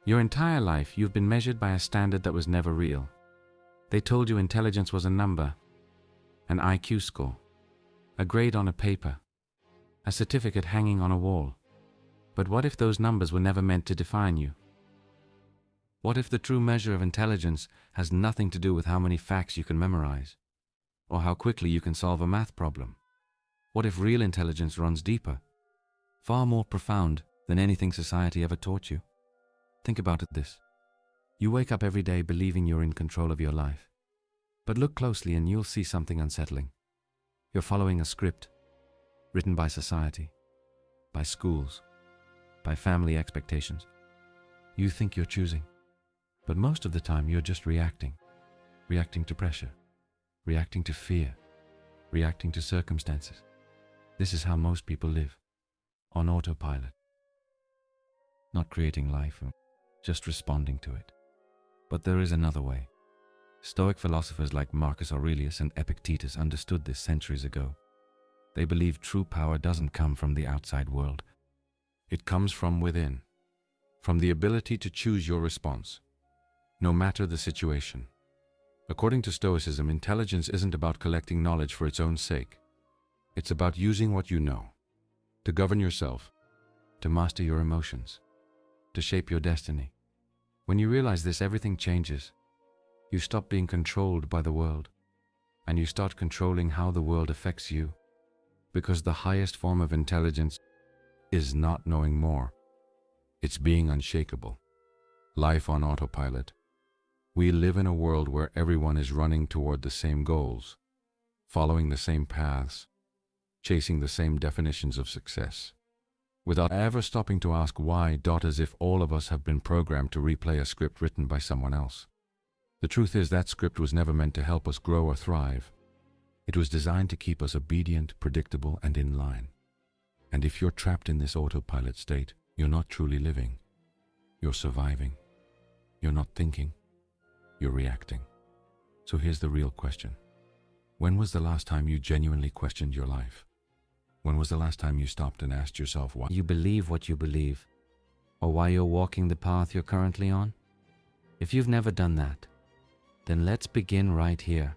Your entire life, you've been measured by a standard that was never real. They told you intelligence was a number, an IQ score, a grade on a paper, a certificate hanging on a wall. But what if those numbers were never meant to define you? What if the true measure of intelligence has nothing to do with how many facts you can memorize, or how quickly you can solve a math problem? What if real intelligence runs deeper, far more profound than anything society ever taught you? Think about this. You wake up every day believing you're in control of your life. But look closely and you'll see something unsettling. You're following a script written by society, by schools, by family expectations. You think you're choosing, but most of the time you're just reacting to pressure, reacting to fear, reacting to circumstances. This is how most people live, on autopilot, not creating life, just responding to it. But there is another way. Stoic philosophers like Marcus Aurelius and Epictetus understood this centuries ago. They believed true power doesn't come from the outside world. It comes from within, from the ability to choose your response, no matter the situation. According to Stoicism, intelligence isn't about collecting knowledge for its own sake. It's about using what you know, to govern yourself, to master your emotions, to shape your destiny. When you realize this, everything changes. You stop being controlled by the world, and you start controlling how the world affects you. Because the highest form of intelligence is not knowing more. It's being unshakable. Life on autopilot. We live in a world where everyone is running toward the same goals, following the same paths, chasing the same definitions of success, without ever stopping to ask why, as if all of us have been programmed to replay a script written by someone else. The truth is that script was never meant to help us grow or thrive. It was designed to keep us obedient, predictable, and in line. And if you're trapped in this autopilot state, you're not truly living. You're surviving. You're not thinking. You're reacting. So here's the real question. When was the last time you genuinely questioned your life? When was the last time you stopped and asked yourself why you believe what you believe, or why you're walking the path you're currently on? If you've never done that, then let's begin right here.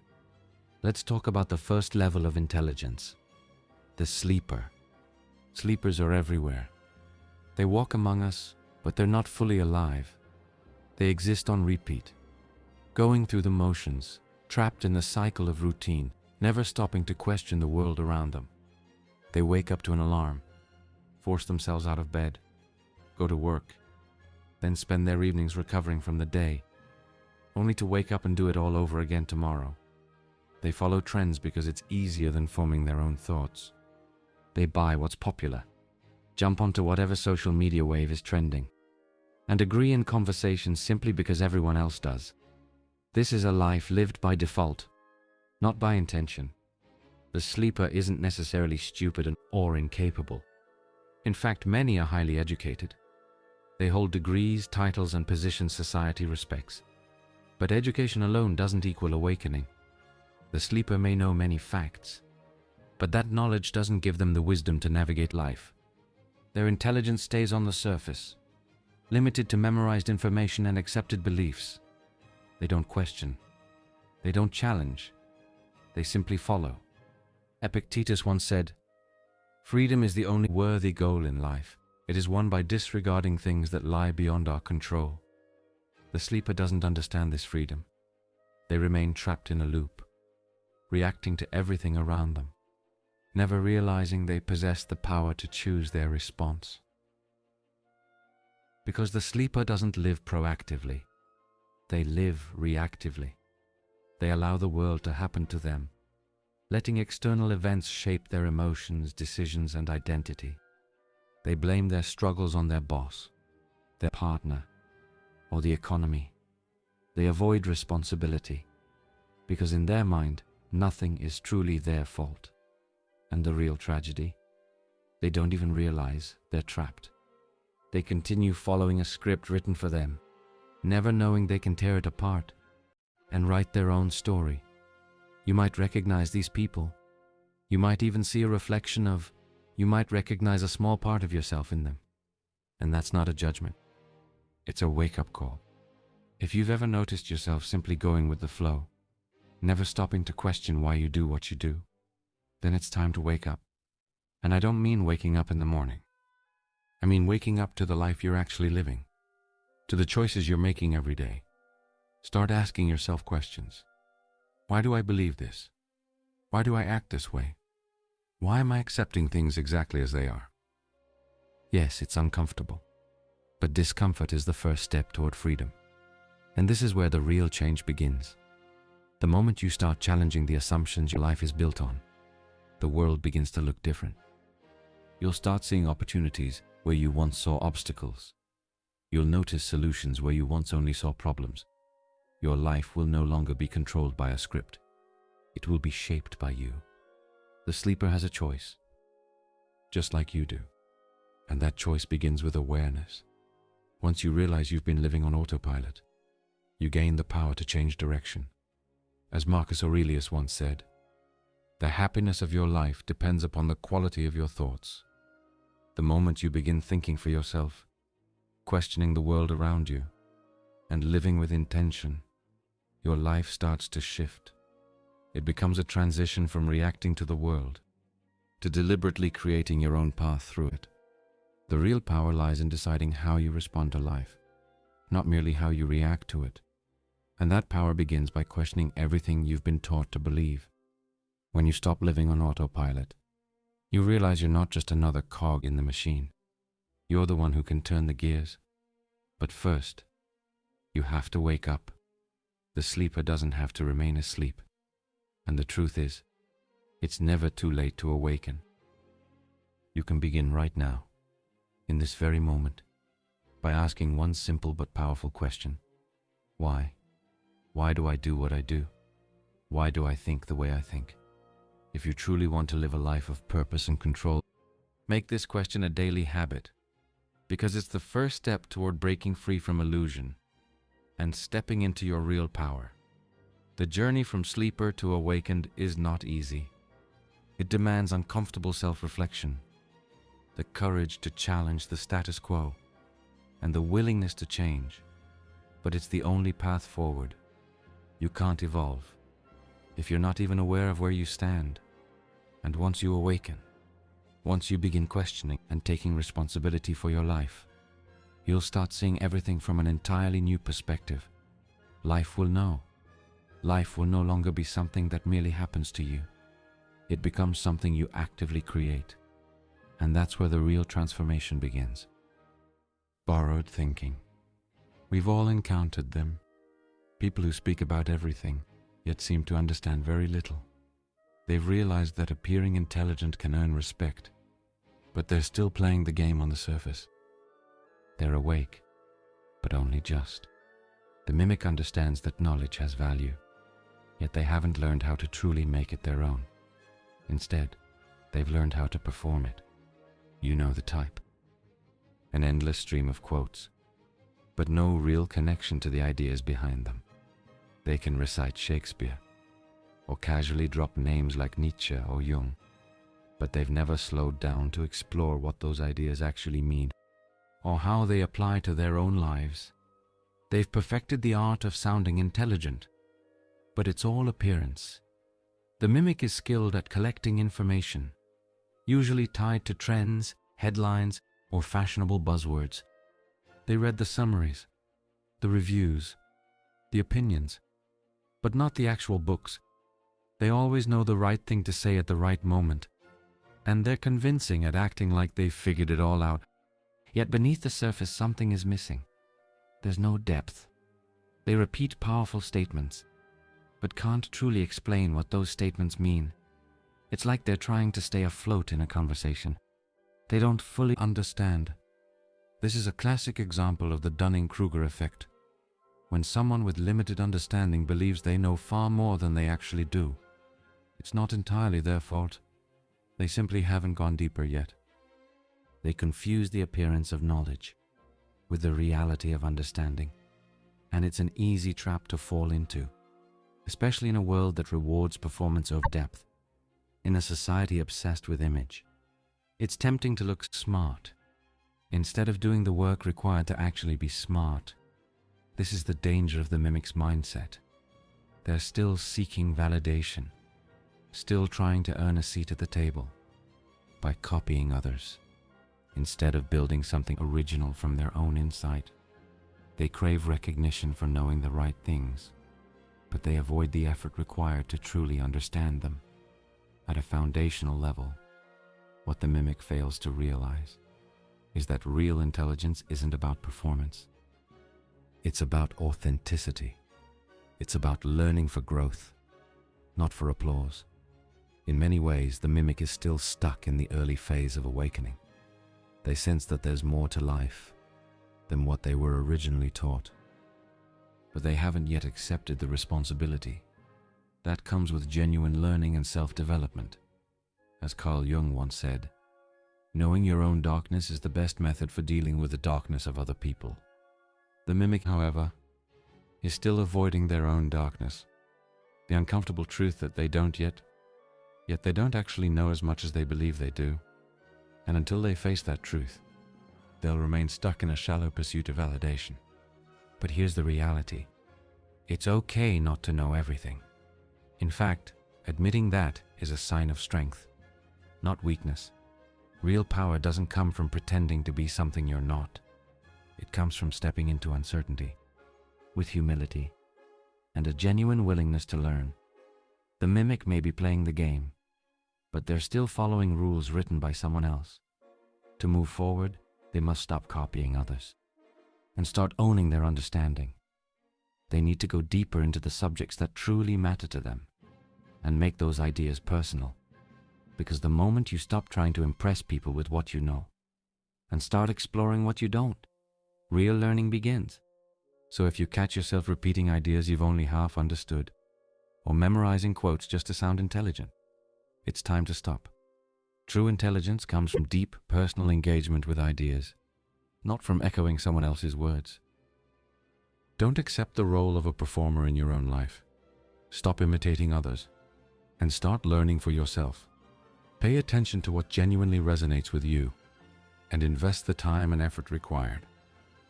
Let's talk about the first level of intelligence, the sleeper. Sleepers are everywhere. They walk among us, but they're not fully alive. They exist on repeat, going through the motions, trapped in the cycle of routine, never stopping to question the world around them. They wake up to an alarm, force themselves out of bed, go to work, then spend their evenings recovering from the day, only to wake up and do it all over again tomorrow. They follow trends because it's easier than forming their own thoughts. They buy what's popular, jump onto whatever social media wave is trending, and agree in conversations simply because everyone else does. This is a life lived by default, not by intention. The sleeper isn't necessarily stupid or incapable. In fact, many are highly educated. They hold degrees, titles, and positions society respects. But education alone doesn't equal awakening. The sleeper may know many facts, but that knowledge doesn't give them the wisdom to navigate life. Their intelligence stays on the surface, limited to memorized information and accepted beliefs. They don't question. They don't challenge. They simply follow. Epictetus once said, "Freedom is the only worthy goal in life. It is won by disregarding things that lie beyond our control." The sleeper doesn't understand this freedom. They remain trapped in a loop, reacting to everything around them, never realizing they possess the power to choose their response. Because the sleeper doesn't live proactively. They live reactively. They allow the world to happen to them, letting external events shape their emotions, decisions, and identity. They blame their struggles on their boss, their partner, or the economy. They avoid responsibility, because in their mind, nothing is truly their fault. And the real tragedy? They don't even realize they're trapped. They continue following a script written for them, never knowing they can tear it apart and write their own story. You might recognize these people. You might even see a reflection of, you might recognize a small part of yourself in them. And that's not a judgment. It's a wake-up call. If you've ever noticed yourself simply going with the flow, never stopping to question why you do what you do, then it's time to wake up. And I don't mean waking up in the morning. I mean waking up to the life you're actually living, to the choices you're making every day. Start asking yourself questions. Why do I believe this? Why do I act this way? Why am I accepting things exactly as they are? Yes, it's uncomfortable, but discomfort is the first step toward freedom. And this is where the real change begins. The moment you start challenging the assumptions your life is built on, the world begins to look different. You'll start seeing opportunities where you once saw obstacles. You'll notice solutions where you once only saw problems. Your life will no longer be controlled by a script. It will be shaped by you. The sleeper has a choice, just like you do. And that choice begins with awareness. Once you realize you've been living on autopilot, you gain the power to change direction. As Marcus Aurelius once said, "The happiness of your life depends upon the quality of your thoughts." The moment you begin thinking for yourself, questioning the world around you, and living with intention, your life starts to shift. It becomes a transition from reacting to the world to deliberately creating your own path through it. The real power lies in deciding how you respond to life, not merely how you react to it. And that power begins by questioning everything you've been taught to believe. When you stop living on autopilot, you realize you're not just another cog in the machine. You're the one who can turn the gears. But first, you have to wake up. The sleeper doesn't have to remain asleep. And the truth is, it's never too late to awaken. You can begin right now, in this very moment, by asking one simple but powerful question. Why? Why do I do what I do? Why do I think the way I think? If you truly want to live a life of purpose and control, make this question a daily habit, because it's the first step toward breaking free from illusion and stepping into your real power. The journey from sleeper to awakened is not easy. It demands uncomfortable self-reflection, the courage to challenge the status quo, and the willingness to change. But it's the only path forward. You can't evolve if you're not even aware of where you stand. And once you awaken, once you begin questioning and taking responsibility for your life, you'll start seeing everything from an entirely new perspective. Life will know. Life will no longer be something that merely happens to you. It becomes something you actively create. And that's where the real transformation begins. Borrowed thinking. We've all encountered them. People who speak about everything, yet seem to understand very little. They've realized that appearing intelligent can earn respect, but they're still playing the game on the surface. They're awake, but only just. The mimic understands that knowledge has value, yet they haven't learned how to truly make it their own. Instead, they've learned how to perform it. You know the type. An endless stream of quotes, but no real connection to the ideas behind them. They can recite Shakespeare, or casually drop names like Nietzsche or Jung, but they've never slowed down to explore what those ideas actually mean, or how they apply to their own lives. They've perfected the art of sounding intelligent, but it's all appearance. The mimic is skilled at collecting information, usually tied to trends, headlines, or fashionable buzzwords. They read the summaries, the reviews, the opinions, but not the actual books. They always know the right thing to say at the right moment, and they're convincing at acting like they've figured it all out. Yet beneath the surface, something is missing. There's no depth. They repeat powerful statements, but can't truly explain what those statements mean. It's like they're trying to stay afloat in a conversation. They don't fully understand. This is a classic example of the Dunning-Kruger effect, when someone with limited understanding believes they know far more than they actually do. It's not entirely their fault. They simply haven't gone deeper yet. They confuse the appearance of knowledge with the reality of understanding, and it's an easy trap to fall into, especially in a world that rewards performance over depth. In a society obsessed with image, it's tempting to look smart. instead of doing the work required to actually be smart. This is the danger of the mimic's mindset. They're still seeking validation, still trying to earn a seat at the table by copying others, instead of building something original from their own insight. They crave recognition for knowing the right things, but they avoid the effort required to truly understand them. At a foundational level, what the mimic fails to realize is that real intelligence isn't about performance. It's about authenticity. It's about learning for growth, not for applause. In many ways, the mimic is still stuck in the early phase of awakening. They sense that there's more to life than what they were originally taught. But they haven't yet accepted the responsibility that comes with genuine learning and self-development. As Carl Jung once said, knowing your own darkness is the best method for dealing with the darkness of other people. The mimic, however, is still avoiding their own darkness, the uncomfortable truth that they don't yet they don't actually know as much as they believe they do. And until they face that truth, they'll remain stuck in a shallow pursuit of validation. But here's the reality. It's okay not to know everything. In fact, admitting that is a sign of strength, not weakness. Real power doesn't come from pretending to be something you're not. It comes from stepping into uncertainty with humility and a genuine willingness to learn. The mimic may be playing the game, but they're still following rules written by someone else. To move forward, they must stop copying others and start owning their understanding. They need to go deeper into the subjects that truly matter to them and make those ideas personal. Because the moment you stop trying to impress people with what you know and start exploring what you don't, real learning begins. So if you catch yourself repeating ideas you've only half understood, or memorizing quotes just to sound intelligent, it's time to stop. True intelligence comes from deep personal engagement with ideas, not from echoing someone else's words. Don't accept the role of a performer in your own life. Stop imitating others and start learning for yourself. Pay attention to what genuinely resonates with you and invest the time and effort required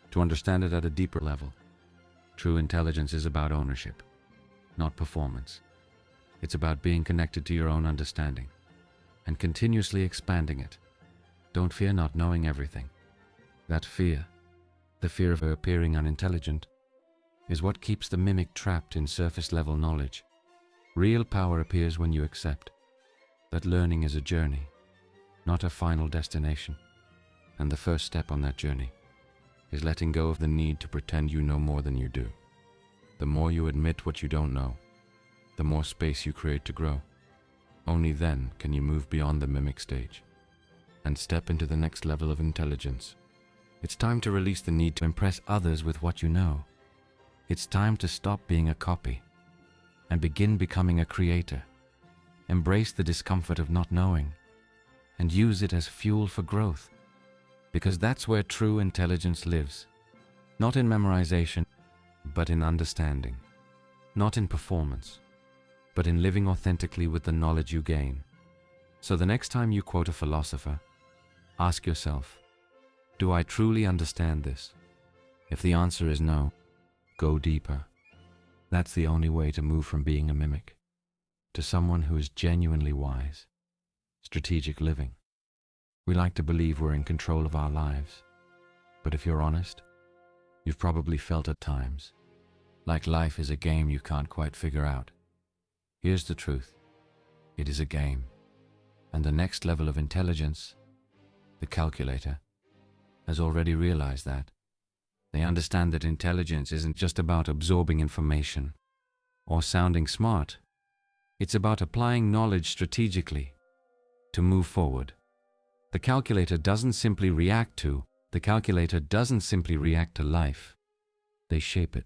to understand it at a deeper level. True intelligence is about ownership, not performance. It's about being connected to your own understanding and continuously expanding it. Don't fear not knowing everything. That fear, the fear of appearing unintelligent, is what keeps the mimic trapped in surface-level knowledge. Real power appears when you accept that learning is a journey, not a final destination. And the first step on that journey is letting go of the need to pretend you know more than you do. The more you admit what you don't know, the more space you create to grow. Only then can you move beyond the mimic stage and step into the next level of intelligence. It's time to release the need to impress others with what you know. It's time to stop being a copy and begin becoming a creator. Embrace the discomfort of not knowing and use it as fuel for growth, because that's where true intelligence lives. Not in memorization, but in understanding. Not in performance, but in living authentically with the knowledge you gain. So the next time you quote a philosopher, ask yourself, do I truly understand this? If the answer is no, go deeper. That's the only way to move from being a mimic to someone who is genuinely wise. Strategic living. We like to believe we're in control of our lives, but if you're honest, you've probably felt at times like life is a game you can't quite figure out. Here's the truth. It is a game. And the next level of intelligence, the calculator, has already realized that. They understand that intelligence isn't just about absorbing information or sounding smart. It's about applying knowledge strategically to move forward. The calculator doesn't simply react to life. They shape it.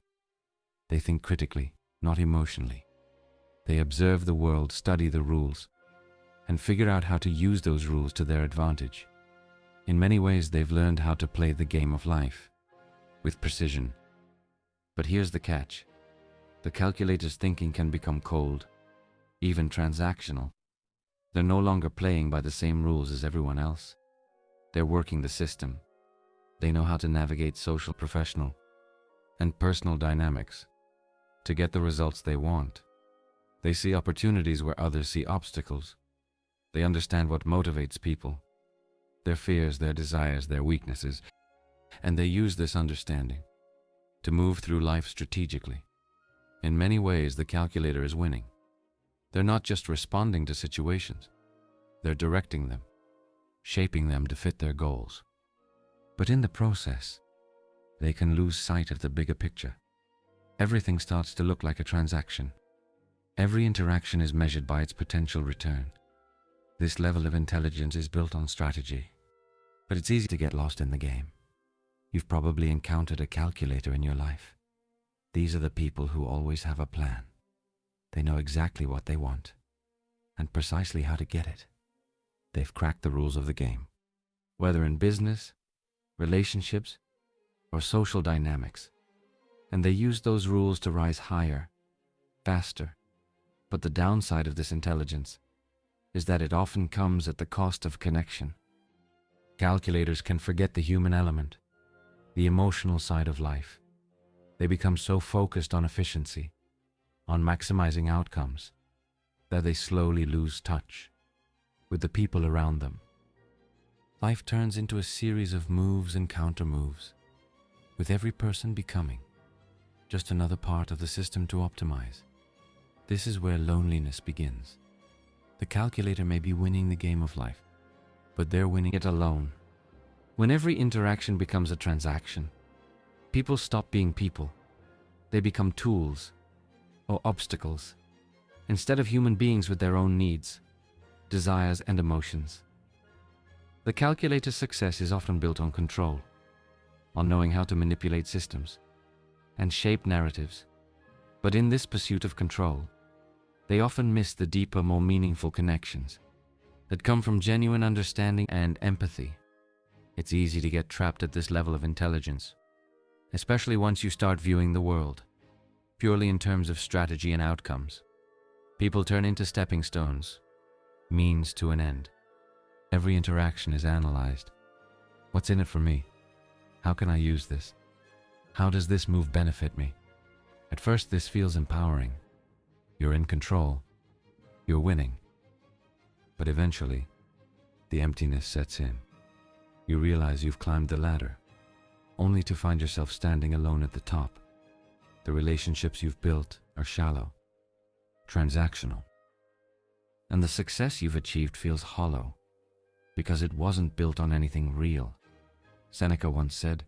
They think critically, not emotionally. They observe the world, study the rules, and figure out how to use those rules to their advantage. In many ways, they've learned how to play the game of life with precision. But here's the catch. The calculator's thinking can become cold, even transactional. They're no longer playing by the same rules as everyone else. They're working the system, They know how to navigate social, professional, and personal dynamics to get the results they want. They see opportunities where others see obstacles. They understand what motivates people, their fears, their desires, their weaknesses, and they use this understanding to move through life strategically. In many ways, the calculator is winning. They're not just responding to situations, they're directing them, shaping them to fit their goals. But in the process, they can lose sight of the bigger picture. Everything starts to look like a transaction. Every interaction is measured by its potential return. This level of intelligence is built on strategy, but it's easy to get lost in the game. You've probably encountered a calculator in your life. These are the people who always have a plan. They know exactly what they want and precisely how to get it. They've cracked the rules of the game, whether in business, relationships, or social dynamics, and they use those rules to rise higher, faster. But the downside of this intelligence is that it often comes at the cost of connection. Calculators can forget the human element, the emotional side of life. They become so focused on efficiency, on maximizing outcomes, that they slowly lose touch with the people around them. Life turns into a series of moves and counter-moves, with every person becoming just another part of the system to optimize. This is where loneliness begins. The calculator may be winning the game of life, but they're winning it alone. When every interaction becomes a transaction, people stop being people. They become tools or obstacles, instead of human beings with their own needs, desires, and emotions. The calculator's success is often built on control, on knowing how to manipulate systems and shape narratives. But in this pursuit of control, they often miss the deeper, more meaningful connections that come from genuine understanding and empathy. It's easy to get trapped at this level of intelligence, especially once you start viewing the world purely in terms of strategy and outcomes. People turn into stepping stones, means to an end. Every interaction is analyzed. What's in it for me? How can I use this? How does this move benefit me? At first, this feels empowering. You're in control. You're winning. But eventually, the emptiness sets in. You realize you've climbed the ladder, only to find yourself standing alone at the top. The relationships you've built are shallow, transactional, and the success you've achieved feels hollow because it wasn't built on anything real. Seneca once said,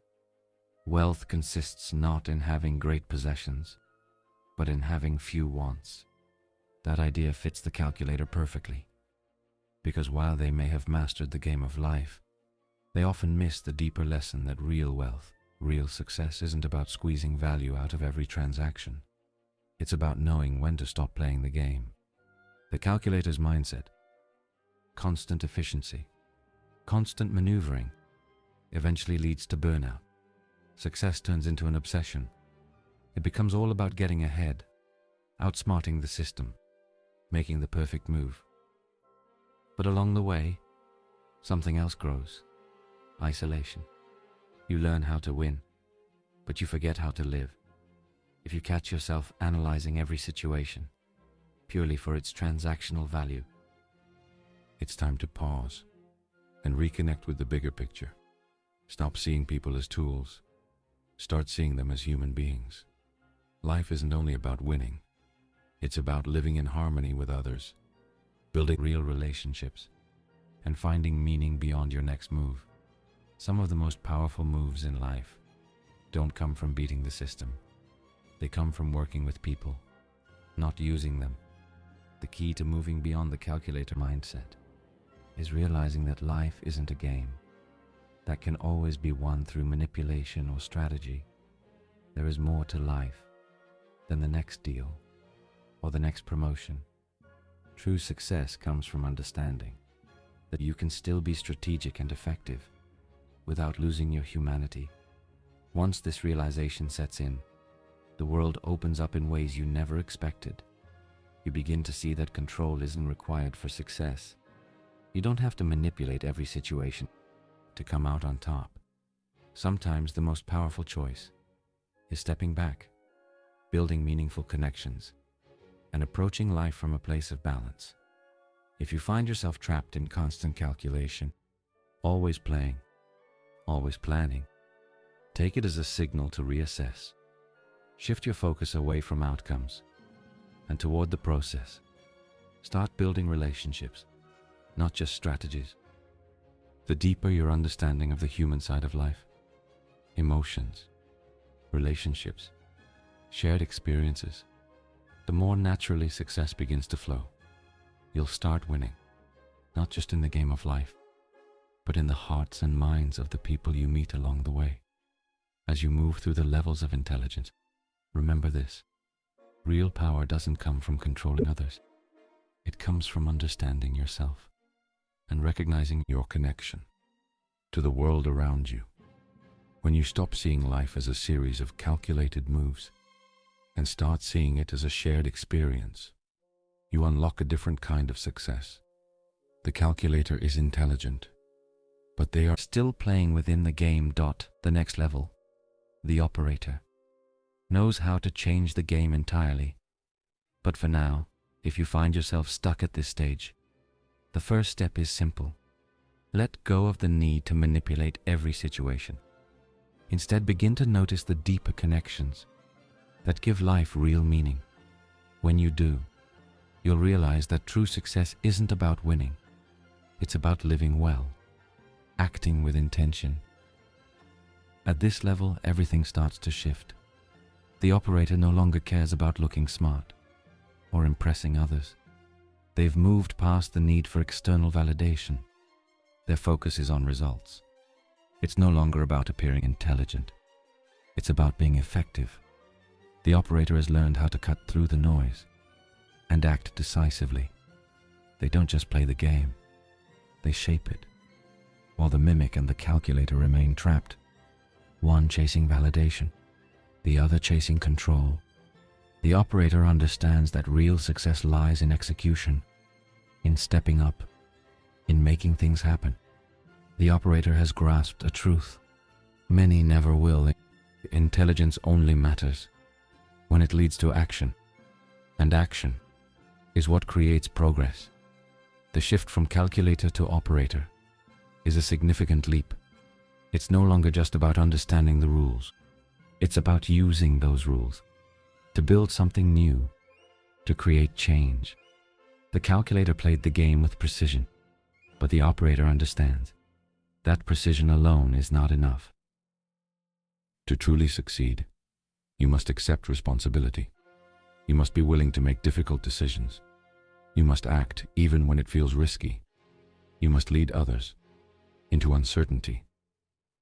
"Wealth consists not in having great possessions, but in having few wants." That idea fits the calculator perfectly, because while they may have mastered the game of life, they often miss the deeper lesson that real wealth, real success isn't about squeezing value out of every transaction. It's about knowing when to stop playing the game. The calculator's mindset, constant efficiency, constant maneuvering, eventually leads to burnout. Success turns into an obsession. It becomes all about getting ahead, outsmarting the system, making the perfect move. But along the way, something else grows. Isolation. You learn how to win, but you forget how to live. If you catch yourself analyzing every situation purely for its transactional value, it's time to pause and reconnect with the bigger picture. Stop seeing people as tools. Start seeing them as human beings. Life isn't only about winning. It's about living in harmony with others, building real relationships, and finding meaning beyond your next move. Some of the most powerful moves in life don't come from beating the system. They come from working with people, not using them. The key to moving beyond the calculator mindset is realizing that life isn't a game that can always be won through manipulation or strategy. There is more to life than the next deal or the next promotion. True success comes from understanding that you can still be strategic and effective without losing your humanity. Once this realization sets in, the world opens up in ways you never expected. You begin to see that control isn't required for success. You don't have to manipulate every situation to come out on top. Sometimes the most powerful choice is stepping back, building meaningful connections, and approaching life from a place of balance. If you find yourself trapped in constant calculation, always playing, always planning, take it as a signal to reassess. Shift your focus away from outcomes and toward the process. Start building relationships, not just strategies. The deeper your understanding of the human side of life, emotions, relationships, shared experiences, the more naturally success begins to flow. You'll start winning, not just in the game of life, but in the hearts and minds of the people you meet along the way. As you move through the levels of intelligence, remember this: real power doesn't come from controlling others. It comes from understanding yourself and recognizing your connection to the world around you. When you stop seeing life as a series of calculated moves and start seeing it as a shared experience, you unlock a different kind of success. The calculator is intelligent, but they are still playing within the game. The next level, the operator, knows how to change the game entirely. But for now, if you find yourself stuck at this stage, the first step is simple. Let go of the need to manipulate every situation. Instead, begin to notice the deeper connections that give life real meaning. When you do, you'll realize that true success isn't about winning. It's about living well, acting with intention. At this level, everything starts to shift. The operator no longer cares about looking smart or impressing others. They've moved past the need for external validation. Their focus is on results. It's no longer about appearing intelligent. It's about being effective. The operator has learned how to cut through the noise and act decisively. They don't just play the game, they shape it. While the mimic and the calculator remain trapped, one chasing validation, the other chasing control. The operator understands that real success lies in execution, in stepping up, in making things happen. The operator has grasped a truth many never will. Intelligence only matters when it leads to action, and action is what creates progress. The shift from calculator to operator is a significant leap. It's no longer just about understanding the rules. It's about using those rules to build something new, to create change. The calculator played the game with precision, but the operator understands that precision alone is not enough. To truly succeed, you must accept responsibility. You must be willing to make difficult decisions. You must act even when it feels risky. You must lead others into uncertainty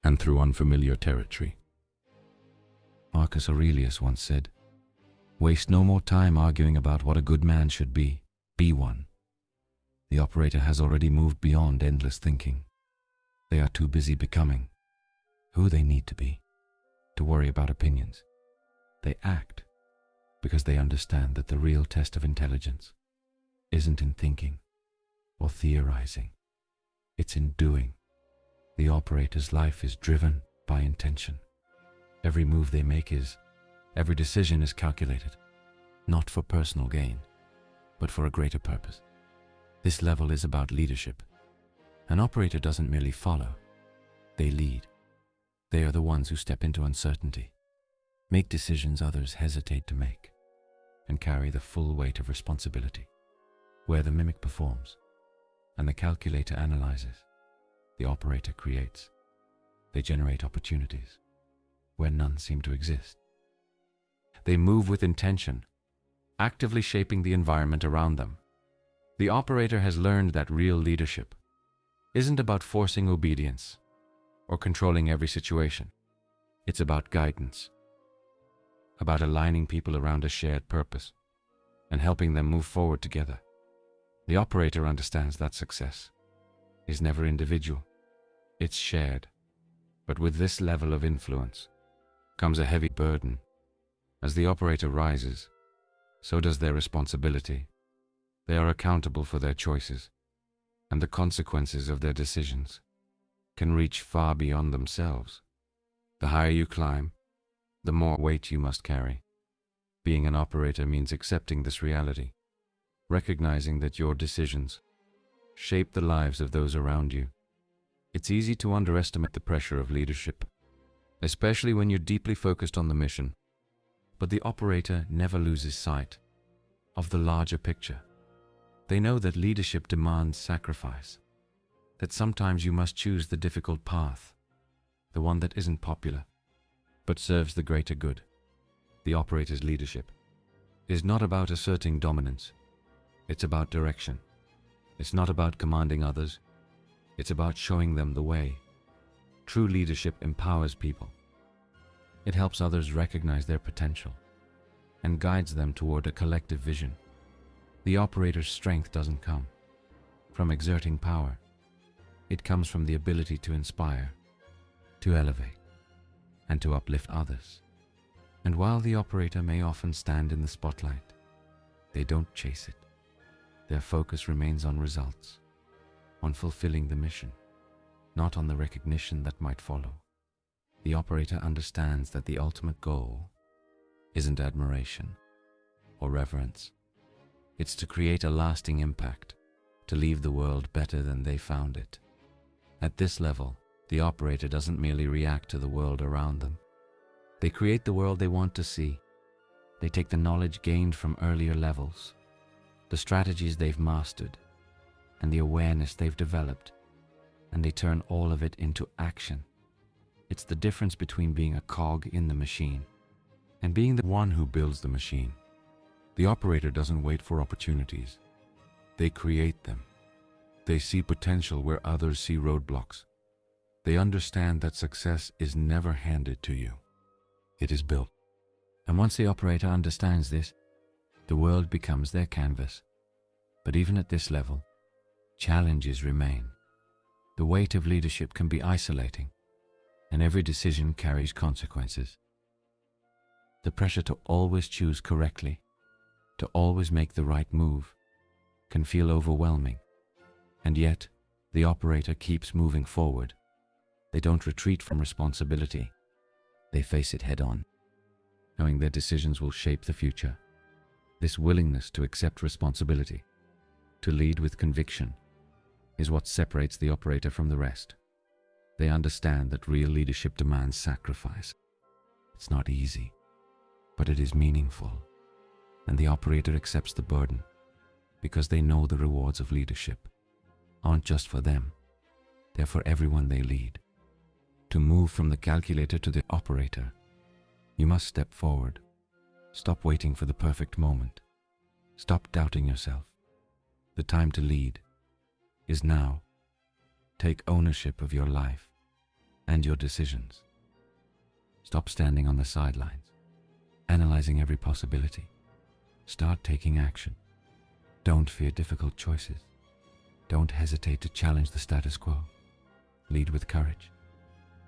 and through unfamiliar territory. Marcus Aurelius once said, "Waste no more time arguing about what a good man should be one." The operator has already moved beyond endless thinking. They are too busy becoming who they need to be to worry about opinions. They act because they understand that the real test of intelligence isn't in thinking or theorizing. It's in doing. The operator's life is driven by intention. Every move they make every decision is calculated, not for personal gain, but for a greater purpose. This level is about leadership. An operator doesn't merely follow, they lead. They are the ones who step into uncertainty, make decisions others hesitate to make, and carry the full weight of responsibility. Where the mimic performs and the calculator analyzes, the operator creates. They generate opportunities where none seem to exist. They move with intention, actively shaping the environment around them. The operator has learned that real leadership isn't about forcing obedience or controlling every situation. It's about guidance, about aligning people around a shared purpose and helping them move forward together. The operator understands that success is never individual, it's shared. But with this level of influence comes a heavy burden. As the operator rises, so does their responsibility. They are accountable for their choices, and the consequences of their decisions can reach far beyond themselves. The higher you climb, the more weight you must carry. Being an operator means accepting this reality, recognizing that your decisions shape the lives of those around you. It's easy to underestimate the pressure of leadership, especially when you're deeply focused on the mission. But the operator never loses sight of the larger picture. They know that leadership demands sacrifice, that sometimes you must choose the difficult path, the one that isn't popular, but serves the greater good. The operator's leadership is not about asserting dominance. It's about direction. It's not about commanding others. It's about showing them the way. True leadership empowers people. It helps others recognize their potential and guides them toward a collective vision. The operator's strength doesn't come from exerting power. It comes from the ability to inspire, to elevate, and to uplift others. And while the operator may often stand in the spotlight, they don't chase it. Their focus remains on results, on fulfilling the mission, not on the recognition that might follow. The operator understands that the ultimate goal isn't admiration or reverence. It's to create a lasting impact, to leave the world better than they found it. At this level, the operator doesn't merely react to the world around them. They create the world they want to see. They take the knowledge gained from earlier levels, the strategies they've mastered, and the awareness they've developed, and they turn all of it into action. It's the difference between being a cog in the machine and being the one who builds the machine. The operator doesn't wait for opportunities. They create them. They see potential where others see roadblocks. They understand that success is never handed to you. It is built. And once the operator understands this, the world becomes their canvas. But even at this level, challenges remain. The weight of leadership can be isolating, and every decision carries consequences. The pressure to always choose correctly, to always make the right move, can feel overwhelming. And yet, the operator keeps moving forward. They don't retreat from responsibility. They face it head on, knowing their decisions will shape the future. This willingness to accept responsibility, to lead with conviction, is what separates the operator from the rest. They understand that real leadership demands sacrifice. It's not easy, but it is meaningful. And the operator accepts the burden because they know the rewards of leadership aren't just for them, they're for everyone they lead. To move from the calculator to the operator, you must step forward. Stop waiting for the perfect moment. Stop doubting yourself. The time to lead is now. Take ownership of your life and your decisions. Stop standing on the sidelines, analyzing every possibility. Start taking action. Don't fear difficult choices. Don't hesitate to challenge the status quo. Lead with courage.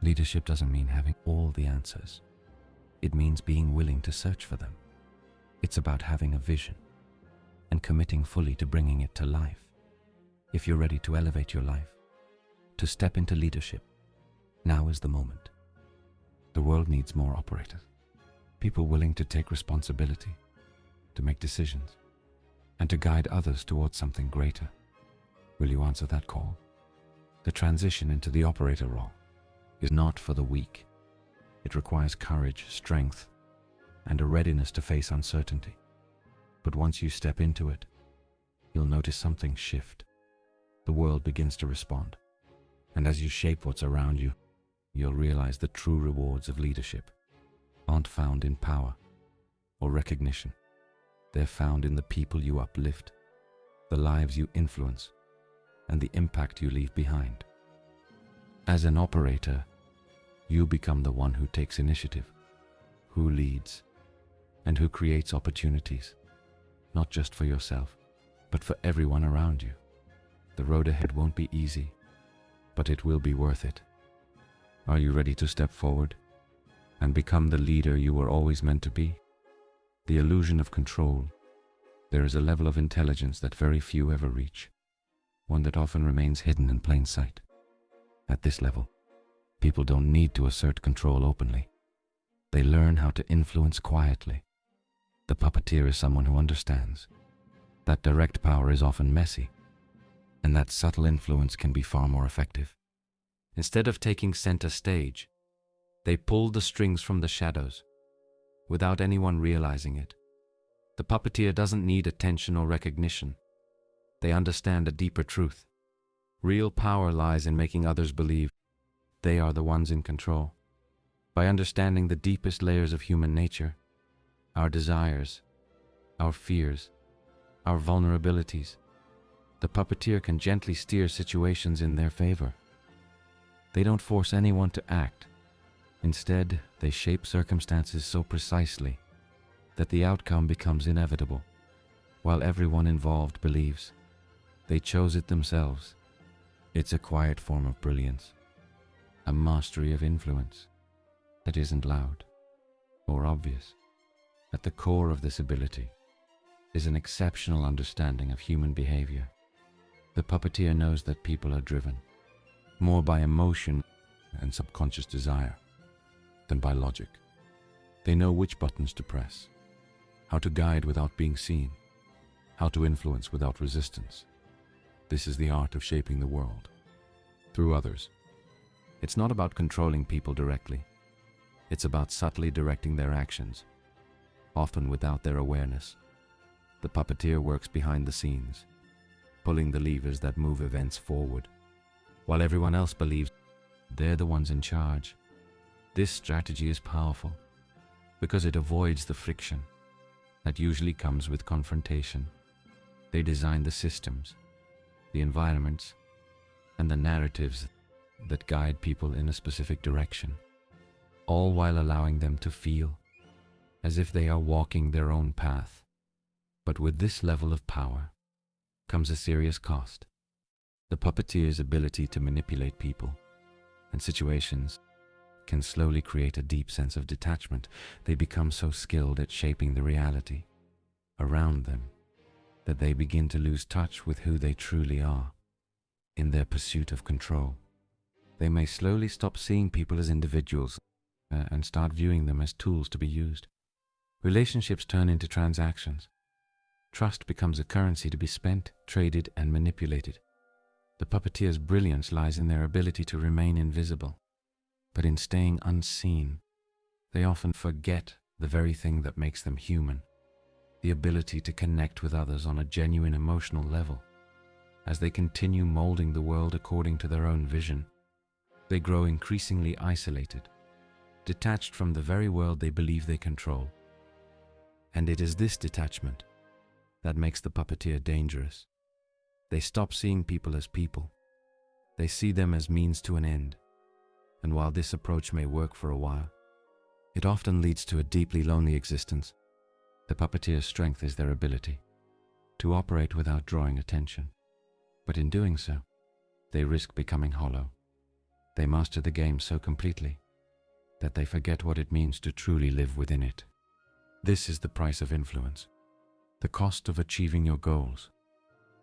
Leadership doesn't mean having all the answers. It means being willing to search for them. It's about having a vision and committing fully to bringing it to life. If you're ready to elevate your life, to step into leadership, now is the moment. The world needs more operators, people willing to take responsibility, to make decisions, and to guide others towards something greater. Will you answer that call? The transition into the operator role is not for the weak. It requires courage, strength, and a readiness to face uncertainty. But once you step into it, you'll notice something shift. The world begins to respond. And as you shape what's around you, you'll realize the true rewards of leadership aren't found in power or recognition. They're found in the people you uplift, the lives you influence, and the impact you leave behind. As an operator, you become the one who takes initiative, who leads, and who creates opportunities, not just for yourself, but for everyone around you. The road ahead won't be easy, but it will be worth it. Are you ready to step forward and become the leader you were always meant to be? The illusion of control. There is a level of intelligence that very few ever reach, one that often remains hidden in plain sight. At this level, People don't need to assert control openly. They learn how to influence quietly. The puppeteer is someone who understands that direct power is often messy, and that subtle influence can be far more effective. Instead of taking center stage, they pull the strings from the shadows without anyone realizing it. The puppeteer doesn't need attention or recognition. They understand a deeper truth. Real power lies in making others believe they are the ones in control. By understanding the deepest layers of human nature, our desires, our fears, our vulnerabilities, the puppeteer can gently steer situations in their favor. They don't force anyone to act. Instead, they shape circumstances so precisely that the outcome becomes inevitable, while everyone involved believes they chose it themselves. It's a quiet form of brilliance, a mastery of influence that isn't loud or obvious. At the core of this ability is an exceptional understanding of human behavior. The puppeteer knows that people are driven more by emotion and subconscious desire than by logic. They know which buttons to press, how to guide without being seen, how to influence without resistance. This is the art of shaping the world through others. It's not about controlling people directly. It's about subtly directing their actions, often without their awareness. The puppeteer works behind the scenes, pulling the levers that move events forward, while everyone else believes they're the ones in charge. This strategy is powerful because it avoids the friction that usually comes with confrontation. They design the systems, the environments, and the narratives that guide people in a specific direction, all while allowing them to feel as if they are walking their own path. But with this level of power comes a serious cost. The puppeteer's ability to manipulate people and situations can slowly create a deep sense of detachment. They become so skilled at shaping the reality around them that they begin to lose touch with who they truly are in their pursuit of control. They may slowly stop seeing people as individuals and start viewing them as tools to be used. Relationships turn into transactions. Trust becomes a currency to be spent, traded, and manipulated. The puppeteer's brilliance lies in their ability to remain invisible, but in staying unseen, they often forget the very thing that makes them human, the ability to connect with others on a genuine emotional level. As they continue molding the world according to their own vision, they grow increasingly isolated, detached from the very world they believe they control. And it is this detachment that makes the puppeteer dangerous. They stop seeing people as people. They see them as means to an end. And while this approach may work for a while, it often leads to a deeply lonely existence. The puppeteer's strength is their ability to operate without drawing attention. But in doing so, they risk becoming hollow. They master the game so completely that they forget what it means to truly live within it. This is the price of influence, the cost of achieving your goals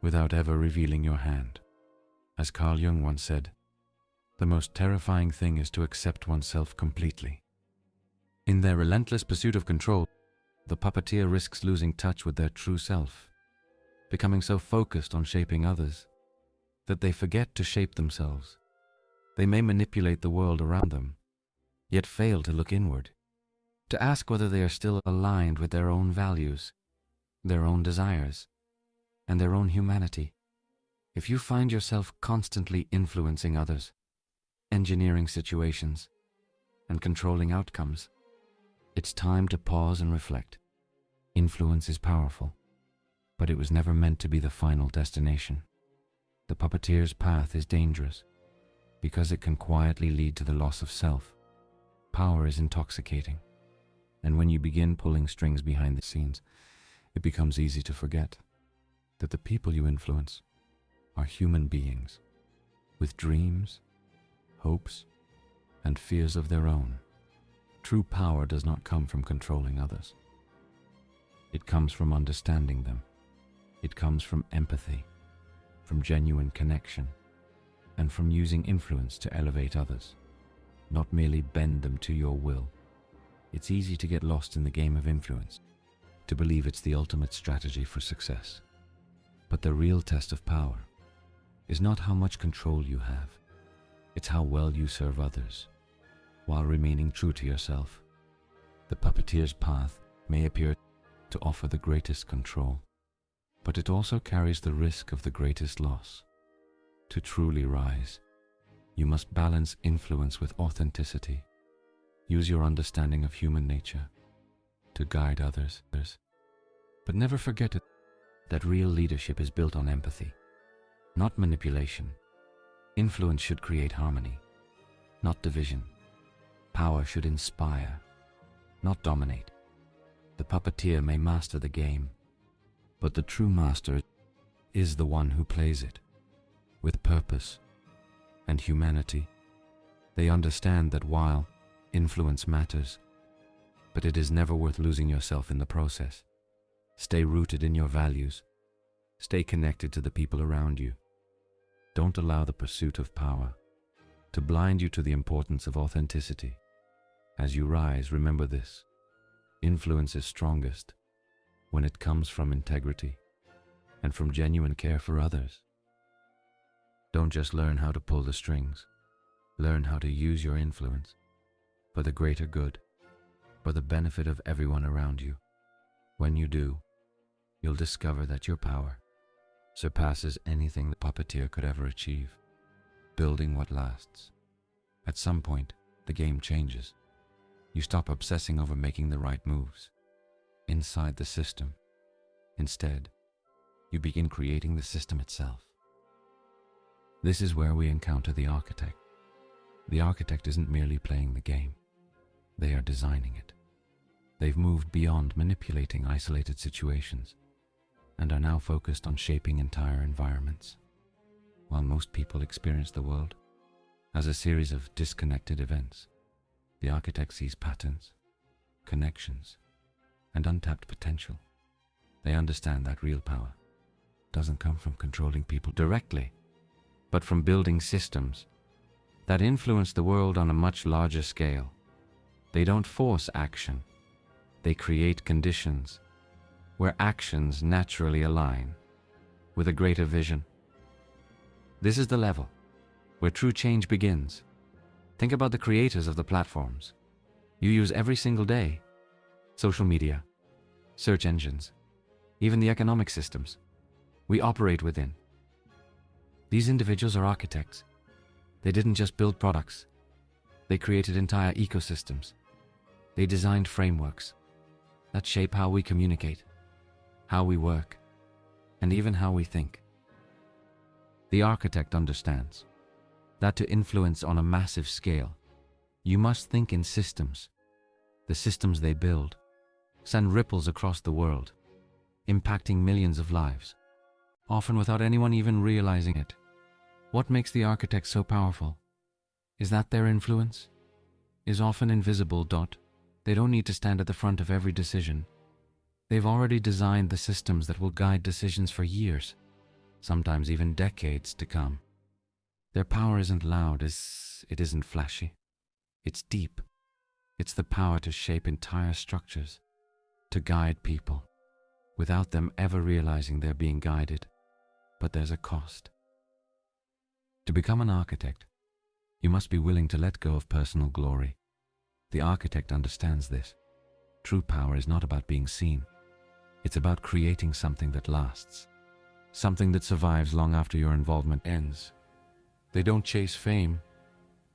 without ever revealing your hand. As Carl Jung once said, the most terrifying thing is to accept oneself completely. In their relentless pursuit of control, the puppeteer risks losing touch with their true self, becoming so focused on shaping others that they forget to shape themselves. They may manipulate the world around them, yet fail to look inward, to ask whether they are still aligned with their own values, their own desires, and their own humanity. If you find yourself constantly influencing others, engineering situations, and controlling outcomes, it's time to pause and reflect. Influence is powerful, but it was never meant to be the final destination. The puppeteer's path is dangerous because it can quietly lead to the loss of self. Power is intoxicating, and when you begin pulling strings behind the scenes, it becomes easy to forget that the people you influence are human beings with dreams, hopes, and fears of their own. True power does not come from controlling others. It comes from understanding them. It comes from empathy, from genuine connection, and from using influence to elevate others. not merely bend them to your will. It's easy to get lost in the game of influence, to believe it's the ultimate strategy for success. But the real test of power is not how much control you have, it's how well you serve others, while remaining true to yourself. The puppeteer's path may appear to offer the greatest control, but it also carries the risk of the greatest loss. To truly rise, you must balance influence with authenticity. Use your understanding of human nature to guide others. But never forget that real leadership is built on empathy, not manipulation. Influence should create harmony, not division. Power should inspire, not dominate. The puppeteer may master the game, but the true master is the one who plays it with purpose and humanity. They understand that while influence matters, but it is never worth losing yourself in the process. Stay rooted in your values. Stay connected to the people around you. Don't allow the pursuit of power to blind you to the importance of authenticity. As you rise, remember this: influence is strongest when it comes from integrity and from genuine care for others. Don't just learn how to pull the strings. Learn how to use your influence for the greater good, for the benefit of everyone around you. When you do, you'll discover that your power surpasses anything the puppeteer could ever achieve, building what lasts. At some point, the game changes. You stop obsessing over making the right moves inside the system. Instead, you begin creating the system itself. This is where we encounter the architect. The architect isn't merely playing the game. They are designing it. They've moved beyond manipulating isolated situations and are now focused on shaping entire environments. While most people experience the world as a series of disconnected events, the architect sees patterns, connections, and untapped potential. They understand that real power doesn't come from controlling people directly, but from building systems that influence the world on a much larger scale. They don't force action. They create conditions where actions naturally align with a greater vision. This is the level where true change begins. Think about the creators of the platforms you use every single day: social media, search engines, even the economic systems we operate within. These individuals are architects. They didn't just build products. They created entire ecosystems. They designed frameworks that shape how we communicate, how we work, and even how we think. The architect understands that to influence on a massive scale, you must think in systems. The systems they build send ripples across the world, impacting millions of lives, often without anyone even realizing it. What makes the architect so powerful is that their influence is often invisible. They don't need to stand at the front of every decision. They've already designed the systems that will guide decisions for years, sometimes even decades to come. Their power isn't loud, it isn't flashy. It's deep. It's the power to shape entire structures, to guide people, without them ever realizing they're being guided. But there's a cost. To become an architect, you must be willing to let go of personal glory. The architect understands this. True power is not about being seen. It's about creating something that lasts, something that survives long after your involvement ends. They don't chase fame.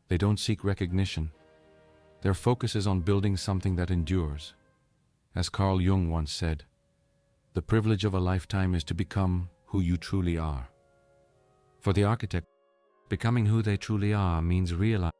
They don't seek recognition. Their focus is on building something that endures. As Carl Jung once said, "The privilege of a lifetime is to become who you truly are." For the architect, becoming who they truly are means realizing